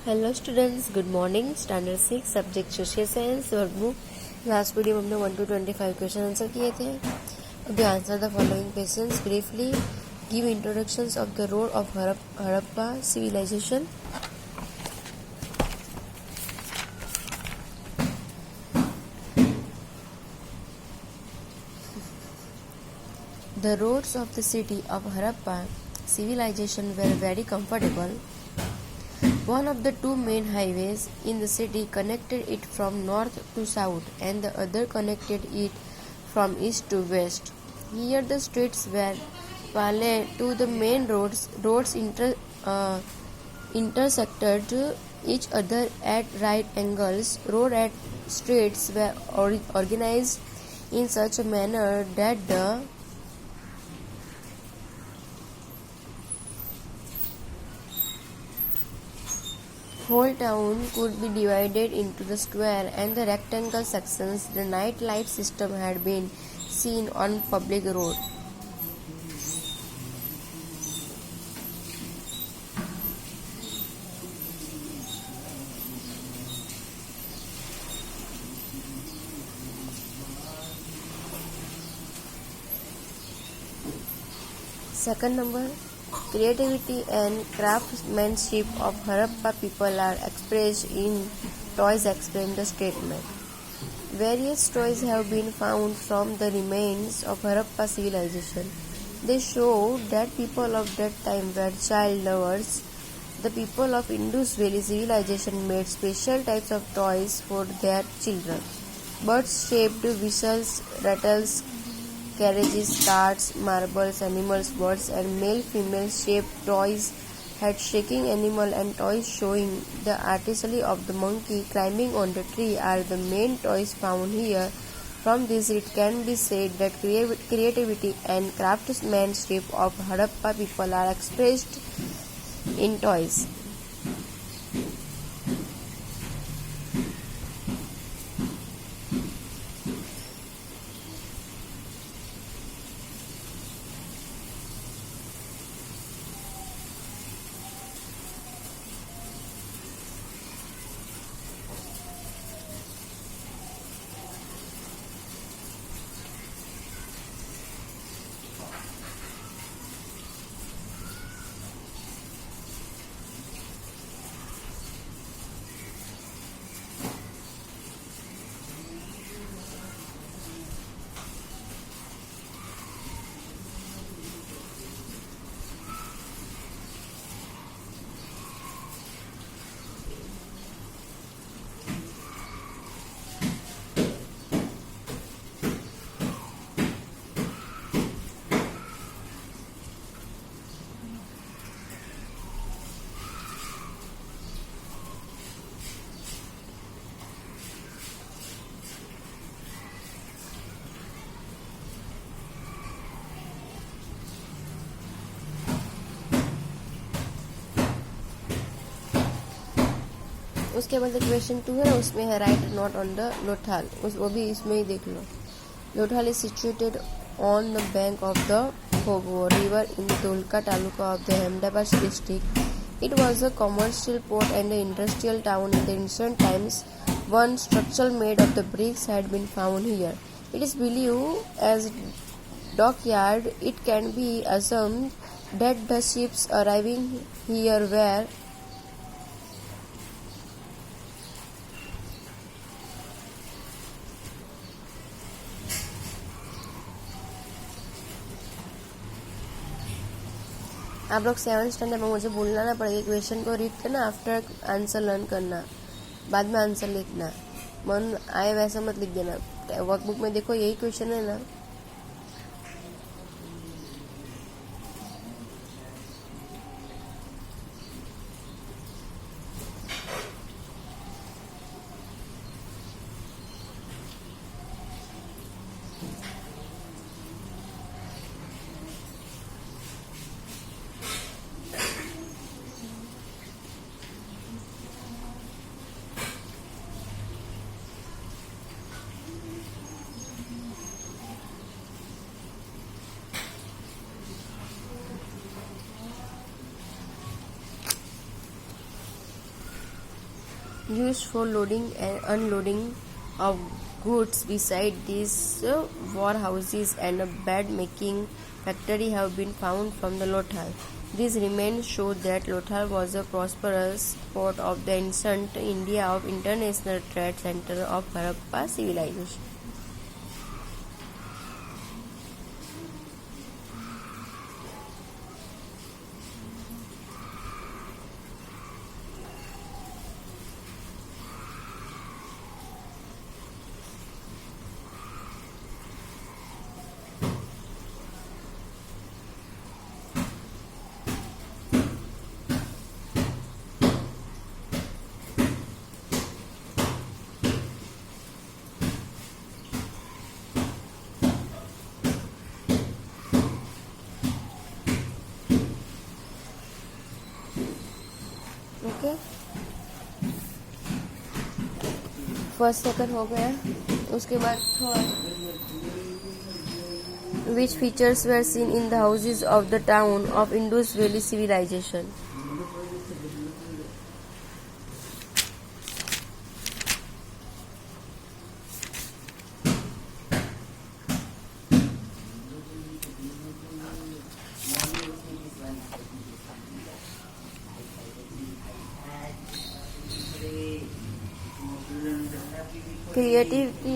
Hello students, good morning. Standard 6 subject social science workbook. Last video में हमने 1 to 25 question answer किए थे। अभी answer the following questions briefly. Give introductions of the road of Harappa civilisation. The roads of the city of Harappa civilization were very comfortable. One of the two main highways in the city connected it from north to south, and the other connected it from east to west. Here the streets were parallel to the main roads. Intersected each other at right angles. Road and streets were organized in such a manner that the whole town could be divided into the square and the rectangle sections. The night light system had been seen on public road. Second number, creativity and craftsmanship of Harappa people are expressed in toys, explain the statement. Various toys have been found from the remains of Harappa civilization. They show that people of that time were child lovers. The people of Indus Valley civilization made special types of toys for their children. Birds-shaped whistles, rattles, carriages, carts, marbles, animals, birds, and male-female shaped toys had shaking animal and toys showing the artistry of the monkey climbing on the tree are the main toys found here. From this it can be said that creativity and craftsmanship of Harappa people are expressed in toys. उसके बाद question 2 है, उसमें है right not on the Lothal. वो भी इसमें ही देख लो। Lothal is situated on the bank of the Bhogavo river in Dholka taluka of the Ahmedabad district. It was a commercial port and an industrial town in the ancient times. One structure made of the bricks had been found here. It is believed as dockyard. It can be assumed that the ships arriving here were आप लोग 7th standard में मुझे बोलना ना पड़ेगा, question को read करना, after answer learn करना, बाद में आंसर लिखना। मन आए वैसा मत लिख देना। वर्कबुक में देखो यही क्वेश्चन है ना। used for loading and unloading of goods. Beside these, warehouses and a bed making factory have been found from the Lothal. These remains show that Lothal was a prosperous port of the ancient India of international trade center of Harappa civilization. Okay, first second हो गया. उसके बाद third, which features were seen in the houses of the town of Indus Valley civilization. Creativity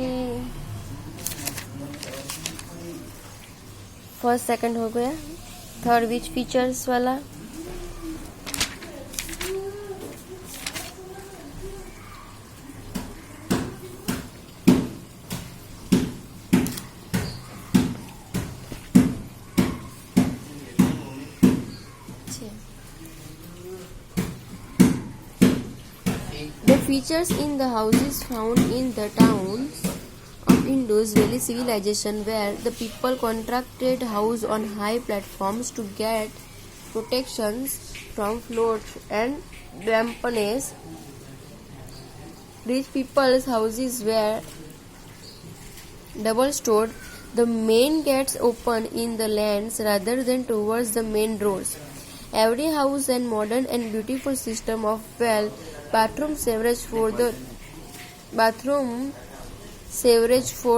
first second हो गया. Third, विच features वाला. The features in the houses found in the towns of Indus Valley civilization where the people constructed houses on high platforms to get protections from floods and dampness. These people's houses were double-stored. The main gates open in the lands rather than towards the main roads. Every house and modern and beautiful system of well, bathroom sewerage for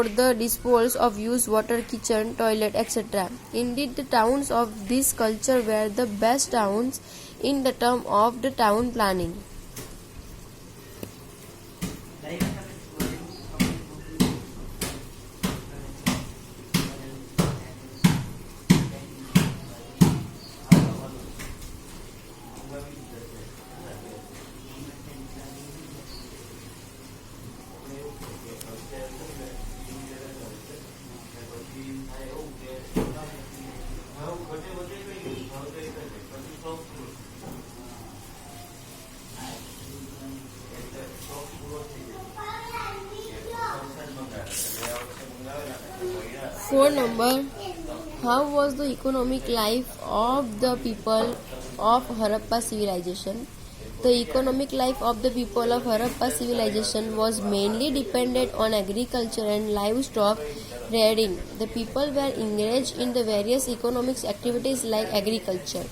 the disposal of used water, kitchen, toilet, etc. Indeed, the towns of this culture were the best towns in the term of the town planning. Four number, how was the economic life of the people of Harappa civilization? The economic life of the people of Harappa civilization was mainly dependent on agriculture and livestock rearing. The people were engaged in the various economic activities like agriculture,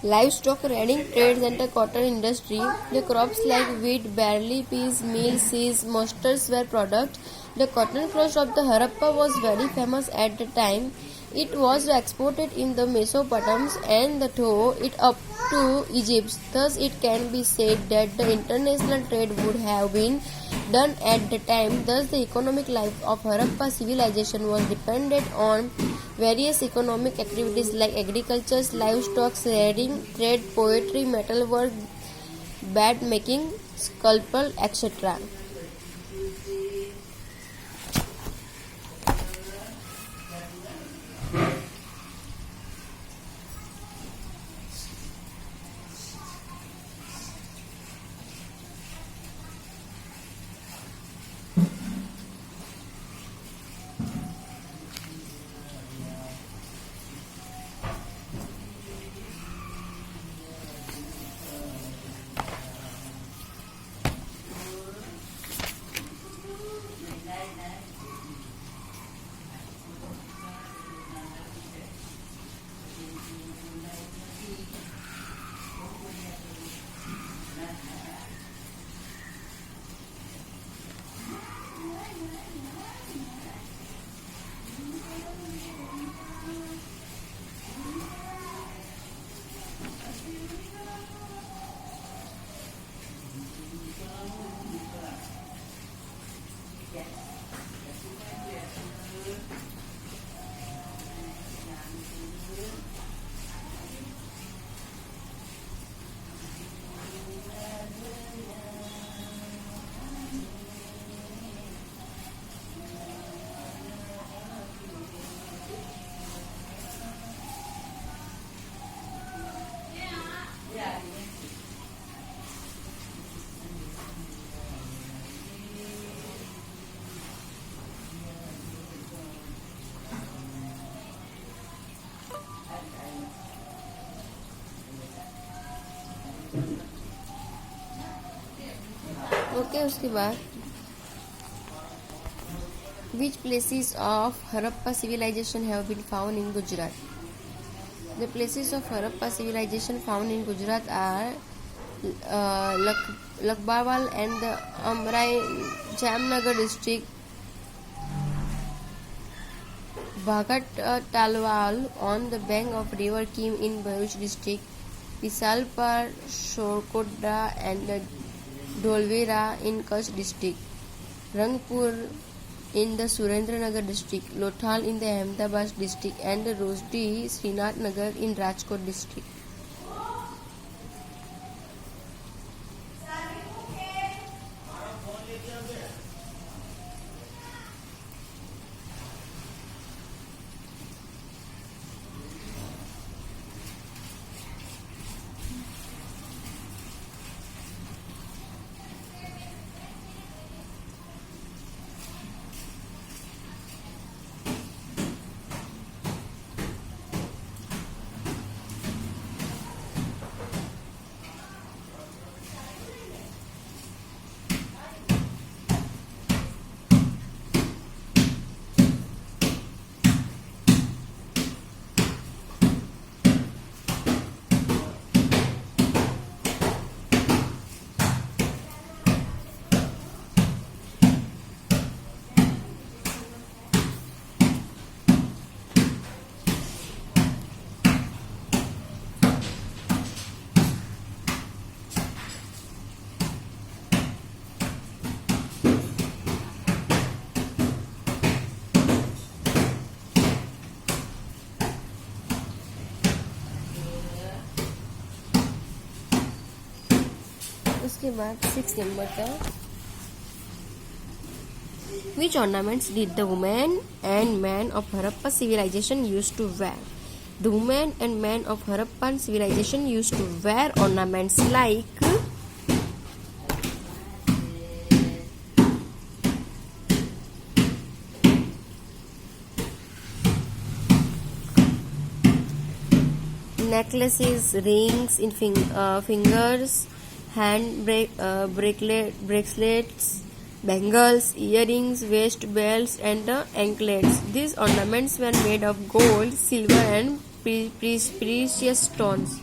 livestock rearing, trades and the cotton industry. The crops like wheat, barley, peas, meal, seeds, mustards were products. The cotton cloth of the Harappa was very famous at the time. It was exported in the Mesopotamia and the through it up to Egypt. Thus, it can be said that the international trade would have been done at the time. Thus, the economic life of Harappa civilization was dependent on various economic activities like agriculture, livestock rearing, trade, poetry, metalwork, bat making, sculpture, etc. Okay, उसके बाद which places of Harappa civilization have been found in Gujarat? The places of Harappa civilization found in Gujarat are Lakbawal and the Amrai Jamnagar district, Bhagat Talwal on the bank of river Kim in Bharuch district, Visalpur, Shorkoda and Dholvera in Kutch district, Rangpur in the Surendranagar district, Lothal in the Ahmedabad district and Rosdi Srinath Nagar in Rajkot district. उसके बाद 6 number का Which ornaments did the women and men of Harappa civilization used to wear? The women and men of Harappan civilization used to wear ornaments like necklaces, rings in fingers, hand bracelets, bangles, earrings, waist belts, and anklets. These ornaments were made of gold, silver, and precious stones.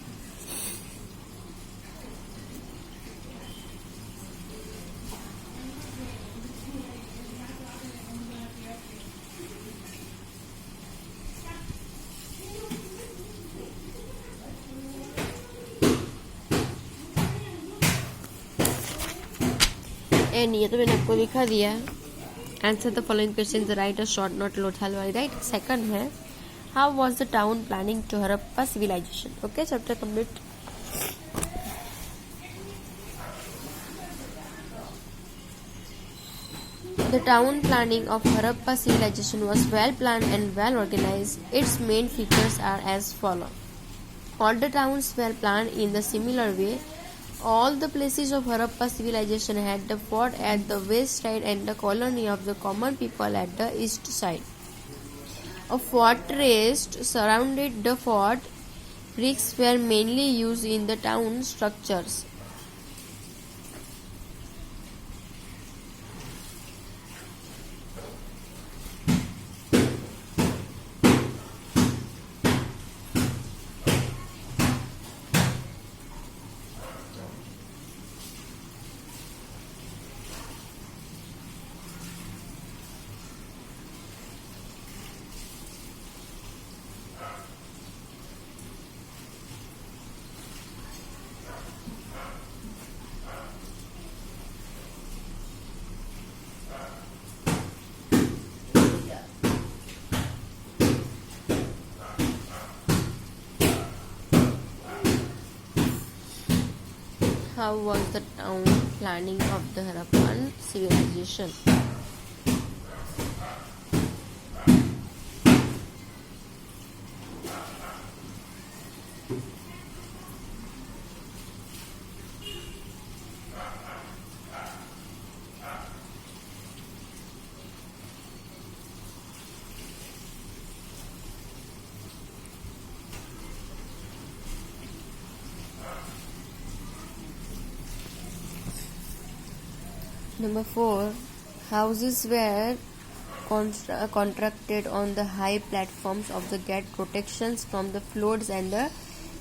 And ये तो मैंने आपको दिखा दिया. Answer the following questions. Write a short note. Lothalwari. Right. Second है, how was the town planning to Harappa civilization? Okay, chapter complete. The town planning of Harappa civilization was well planned and well organized. Its main features are as follows. All the towns were planned in the similar way. All the places of Harappa civilization had the fort at the west side and the colony of the common people at the east side. A fortress surrounded the fort. Bricks were mainly used in the town structures. How was the town planning of the Harappan civilization? Number 4. Houses were constructed on the high platforms of the get protections from the floods and the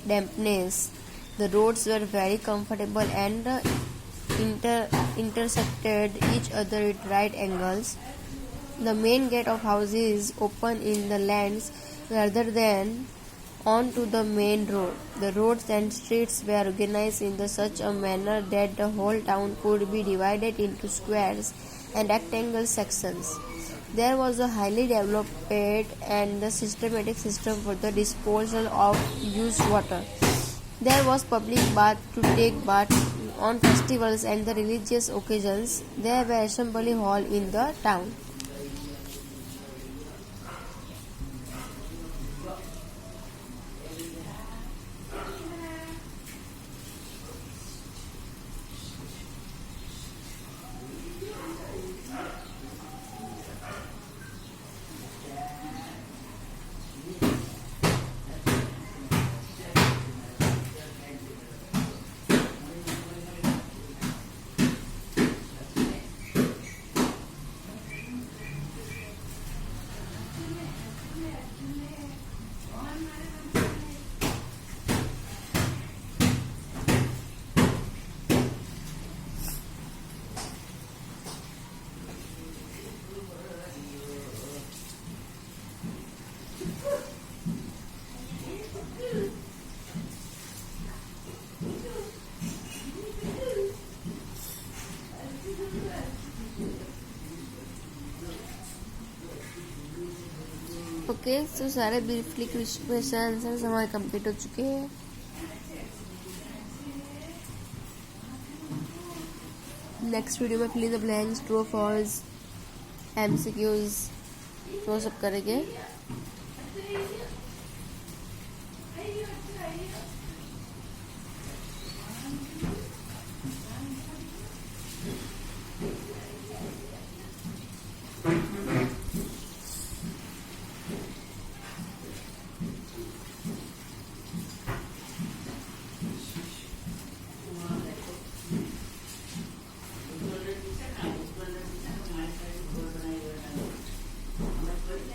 dampness. The roads were very comfortable and intersected each other at right angles. The main gate of houses open in the lands rather than onto the main road. The roads and streets were organized in such a manner that the whole town could be divided into squares and rectangle sections. There was a highly developed and systematic system for the disposal of used water. There was public bath to take bath on festivals and the religious occasions. There were assembly hall in the town. Okay तो सारे briefly question answer हमारे complete हो चुके हैं. Next video में fill in the blanks, true false, MCQs वो सब करेंगे.